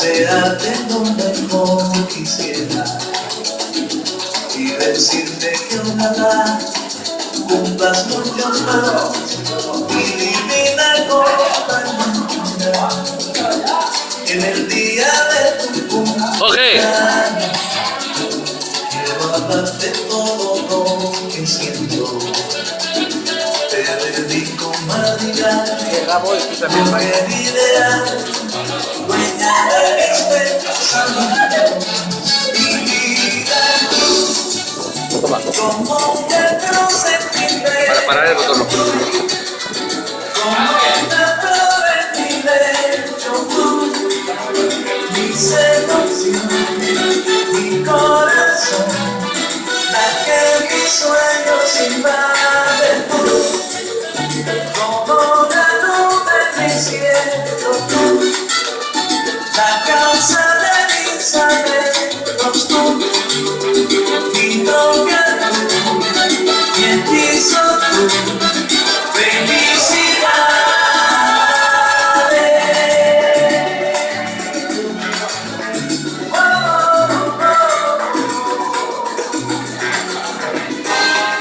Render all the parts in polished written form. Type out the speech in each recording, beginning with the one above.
desearte lo mejor quisiera y decirte que ojalá cumplas muchos más y divina compañía en el día de tu cumpleaños. Quiero hablarte todo lo que siento. Te dedico María, mujer ideal, dueña de mis pensamientos. Mi vida, como un metro sentimiento. Para parar el botón. Como una flor en mi lecho, tú, mi seducción, mi corazón, la que mis sueños invaden tú. Como una nube me siento tú, la causa de mis anhelos tú, mi droga tú, mi hechizo tú, felicidades.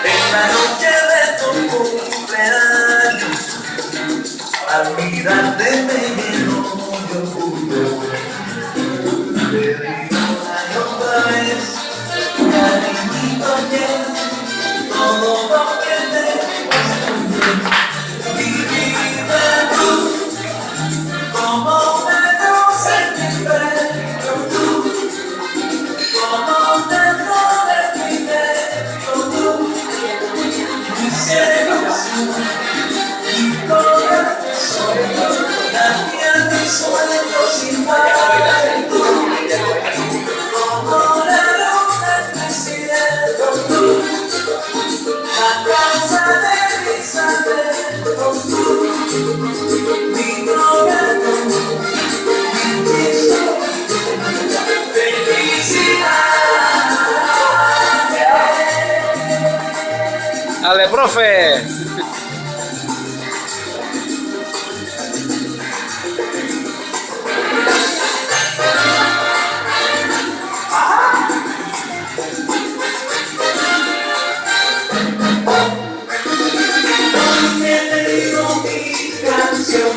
En la noche de tu cumpleaños, al mirarte me lleno de orgullo. Te digo una y otra vez, cariñito lleno, todo lo que tengo es tuyo. Mi vida tú, como una luz en mi pecho tú, como una flor en mi lecho tú, mi seducción, mi corazón, la que a mis sueños invaden tú, como la luna en mi cielo tú, la causa de mis anhelos tú, mi droga tú, mi hechizo, felicidades. ¡Ale, profe! He leído mi canción